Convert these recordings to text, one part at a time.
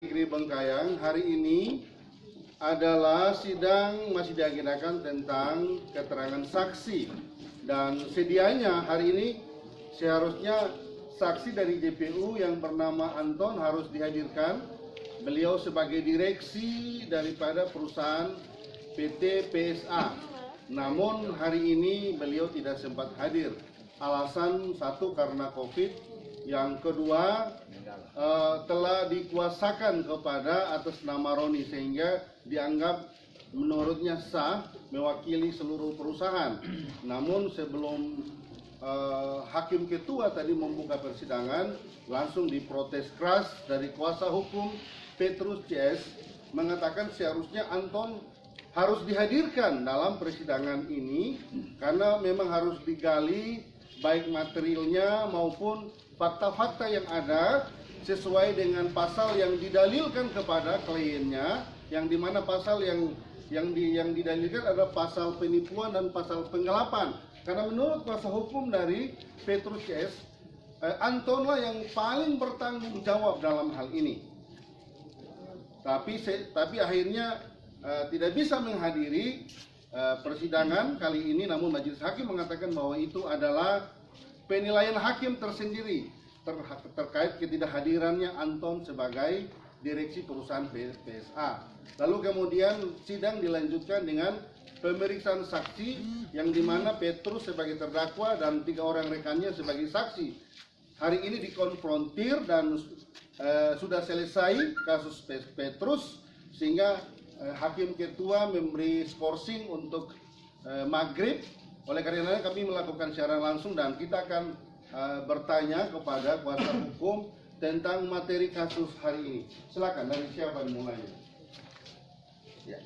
Negeri Bengkayang hari ini adalah sidang masih diagendakan tentang keterangan saksi, dan sedianya hari ini seharusnya saksi dari JPU yang bernama Anton harus dihadirkan. Beliau sebagai direksi daripada perusahaan PT PSA. Namun hari ini beliau tidak sempat hadir. Alasan satu karena COVID, yang kedua telah dikuasakan kepada atas nama Roni sehingga dianggap menurutnya sah mewakili seluruh perusahaan. Namun sebelum hakim ketua tadi membuka persidangan, langsung diprotes keras dari kuasa hukum Petrus CS, mengatakan seharusnya Anton harus dihadirkan dalam persidangan ini karena memang harus digali baik materialnya maupun fakta-fakta yang ada sesuai dengan pasal yang didalilkan kepada kliennya, yang dimana pasal yang didalilkan adalah pasal penipuan dan pasal penggelapan. Karena menurut kuasa hukum dari Petrus CS, Antonlah yang paling bertanggung jawab dalam hal ini. Tapi akhirnya tidak bisa menghadiri persidangan kali ini, namun majelis hakim mengatakan bahwa itu adalah penilaian hakim tersendiri terkait ketidakhadirannya Anton sebagai direksi perusahaan PSA. Lalu kemudian sidang dilanjutkan dengan pemeriksaan saksi, yang dimana Petrus sebagai terdakwa dan 3 orang rekannya sebagai saksi hari ini dikonfrontir dan sudah selesai kasus Petrus, sehingga hakim ketua memberi skorsing untuk maghrib. Oleh karena kami melakukan secara langsung dan kita akan bertanya kepada kuasa hukum tentang materi kasus hari ini. Silakan, dari siapa dimulainya? Ya,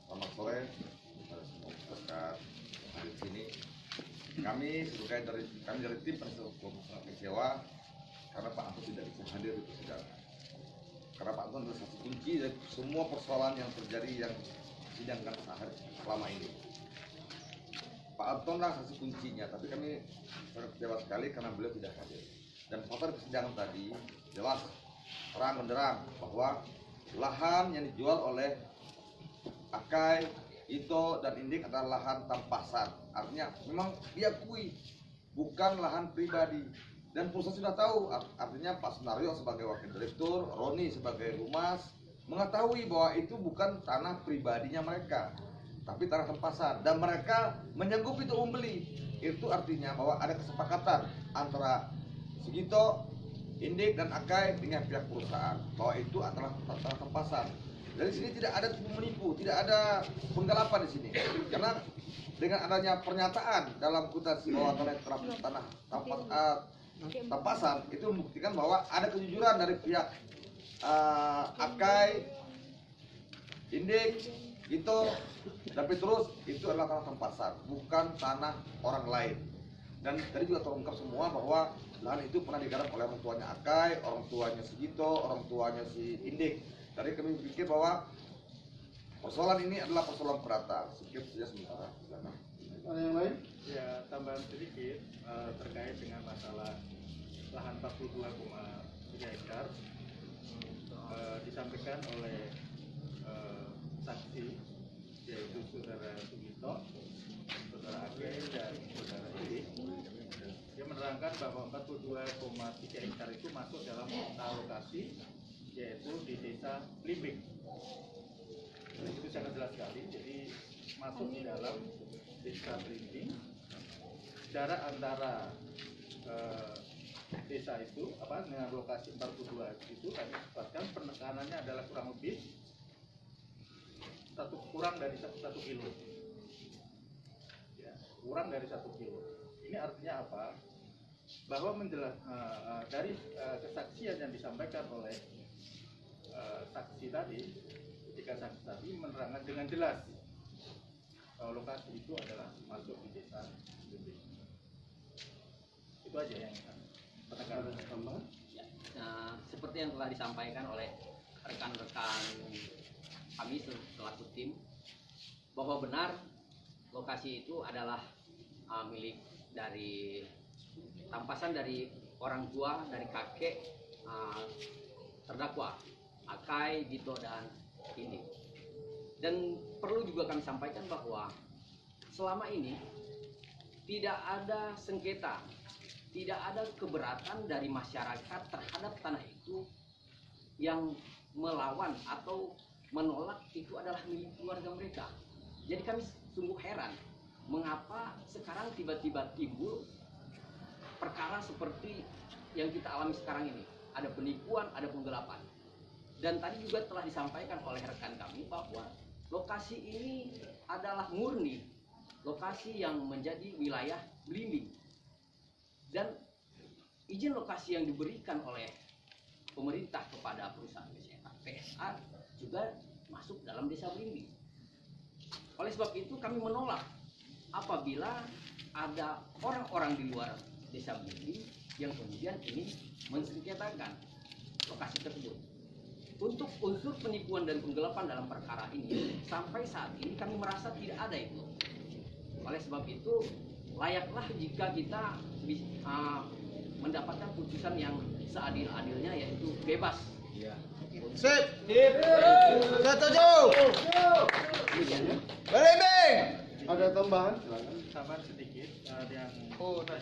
selamat sore kepada semua peserta di sini. Kami dari tim penasihat hukum kecewa karena Pak Anton tidak bisa hadir di persidangan. Karena Pak Anton adalah saksi kunci dari semua persoalan yang terjadi yang disidangkan selama ini. Pak Anton lah saksi kuncinya, tapi kami sangat kecewa sekali karena beliau tidak hadir. Dan fakta persidangan tadi jelas terang benderang bahwa lahan yang dijual oleh Akai, Ito, dan Indik adalah lahan tampasan. Artinya memang diakui bukan lahan pribadi. Dan perusahaan sudah tahu, artinya Pak Sunario sebagai wakil direktur, Roni sebagai humas mengetahui bahwa itu bukan tanah pribadinya mereka, tapi tanah tempasan, dan mereka menyanggupi untuk membeli. Itu artinya bahwa ada kesepakatan antara Sugito, Indik, dan Akai dengan pihak perusahaan bahwa itu adalah tanah tempasan. Dari sini tidak ada menipu, tidak ada penggelapan di sini. Karena dengan adanya pernyataan dalam kutasi bahwa tanah tempasan itu membuktikan bahwa ada kejujuran dari pihak Akai, Indik, Ito, dan Petrus. Itu adalah tanah tempasan, bukan tanah orang lain. Dan tadi juga terungkap semua bahwa lahan itu pernah digarap oleh orang tuanya Akai, orang tuanya Sugito, orang tuanya si Indik. Tadi kami pikir bahwa persoalan ini adalah persoalan perdata. Sekian saja sementara. Ada yang lain? Ya, tambahan sedikit terkait dengan masalah lahan 42,3 hektar disampaikan oleh saksi, yaitu saudara Sugito, saudara Age, dan saudara Edi. Dia menerangkan bahwa 42,3 hektar itu masuk dalam alokasi, yaitu di desa Blimbing. Itu sangat jelas sekali. Jadi masuk di dalam desa Blimbing. Jarak antara desa itu dengan lokasi 42 itu kami sebutkan penekanannya adalah kurang lebih kurang dari 1 kilo. Ya, kurang dari 1 kilo. Ini artinya apa? Bahwa dari kesaksian yang disampaikan oleh saksi tadi, ketika saksi tadi menerangkan dengan jelas bahwa lokasi itu adalah masuk di desa Blimbing. Itu aja yang penekanan tambahan. Ya, seperti yang telah disampaikan oleh rekan-rekan kami selaku tim, bahwa benar lokasi itu adalah milik dari tampasan dari orang tua, dari kakek terdakwa. Akai, Dito, dan Indi. Dan perlu juga kami sampaikan bahwa selama ini tidak ada sengketa, tidak ada keberatan dari masyarakat terhadap tanah itu yang melawan atau menolak itu adalah milik keluarga mereka. Jadi kami sungguh heran mengapa sekarang tiba-tiba timbul perkara seperti yang kita alami sekarang ini. Ada penipuan, ada penggelapan. Dan tadi juga telah disampaikan oleh rekan kami bahwa lokasi ini adalah murni lokasi yang menjadi wilayah belimbing. Dan izin lokasi yang diberikan oleh pemerintah kepada perusahaan PSA juga masuk dalam desa belimbing. Oleh sebab itu kami menolak apabila ada orang-orang di luar desa belimbing yang kemudian ini mensengketakan lokasi tersebut. Untuk unsur penipuan dan penggelapan dalam perkara ini sampai saat ini kami merasa tidak ada itu. Oleh sebab itu layaklah jika kita mendapatkan putusan yang seadil-adilnya, yaitu bebas. Sip. Setuju. Belimbing. Ada tambahan? Silakan. Tambahan sedikit yang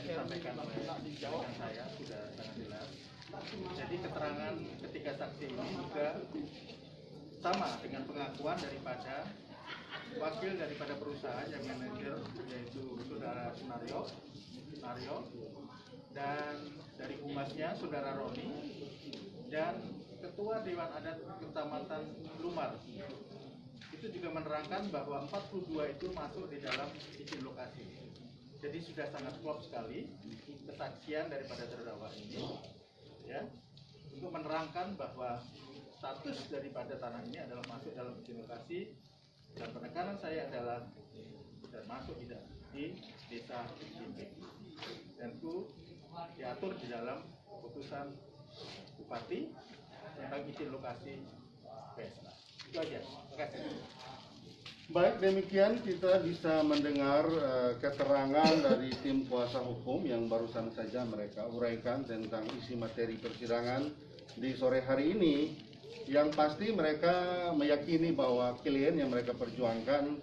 disampaikan oleh rekan saya sudah sangat jelas. Jadi keterangan ketiga saksi ini juga sama dengan pengakuan daripada wakil daripada perusahaan yang manajer, yaitu saudara Sunario, dan dari humasnya saudara Roni, dan ketua Dewan Adat Kecamatan Lumar. Itu juga menerangkan bahwa 42 itu masuk di dalam izin lokasi. Jadi sudah sangat klop sekali kesaksian daripada terdakwa ini, ya, untuk menerangkan bahwa status daripada tanah ini adalah masuk dalam izin lokasi, dan penekanan saya adalah dan masuk di desa Belimbing. Dan itu diatur di dalam keputusan Bupati tentang izin lokasi PSA. Itu aja. Terima kasih. Baik, demikian kita bisa mendengar keterangan dari tim kuasa hukum yang barusan saja mereka uraikan tentang isi materi persidangan di sore hari ini. Yang pasti mereka meyakini bahwa klien yang mereka perjuangkan,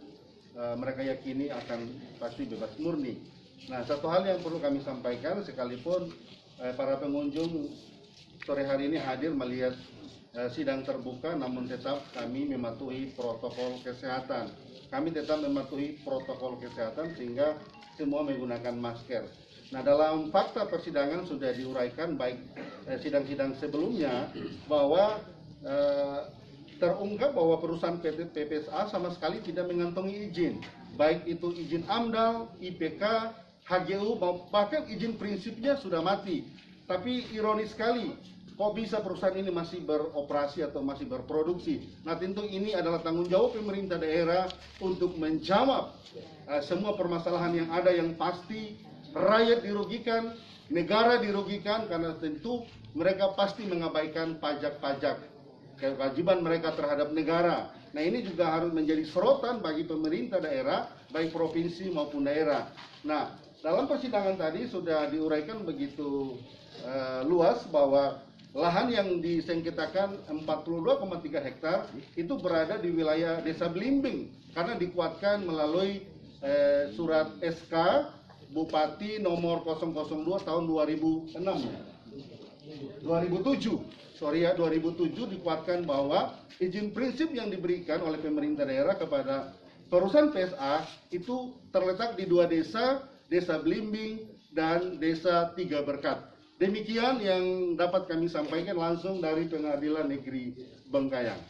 mereka yakini akan pasti bebas murni. Nah, satu hal yang perlu kami sampaikan, sekalipun para pengunjung sore hari ini hadir melihat sidang terbuka, namun tetap kami mematuhi protokol kesehatan. Kami tetap mematuhi protokol kesehatan sehingga semua menggunakan masker. Nah, dalam fakta persidangan sudah diuraikan baik sidang-sidang sebelumnya bahwa terungkap bahwa perusahaan PT PPSA sama sekali tidak mengantongi izin, baik itu izin AMDAL, IPK, HGU, bahkan izin prinsipnya sudah mati. Tapi ironis sekali, kok bisa perusahaan ini masih beroperasi atau masih berproduksi? Nah, tentu ini adalah tanggung jawab pemerintah daerah untuk menjawab semua permasalahan yang ada, yang pasti rakyat dirugikan, negara dirugikan, karena tentu mereka pasti mengabaikan pajak-pajak, kewajiban mereka terhadap negara. Nah, ini juga harus menjadi sorotan bagi pemerintah daerah, baik provinsi maupun daerah. Nah, dalam persidangan tadi sudah diuraikan begitu luas bahwa lahan yang disengketakan 42,3 hektar itu berada di wilayah desa Belimbing karena dikuatkan melalui surat SK Bupati nomor 002 tahun 2006. 2007 dikuatkan bahwa izin prinsip yang diberikan oleh pemerintah daerah kepada perusahaan PSA itu terletak di dua desa, Desa Belimbing dan Desa Tiga Berkat. Demikian yang dapat kami sampaikan langsung dari Pengadilan Negeri Bengkayang.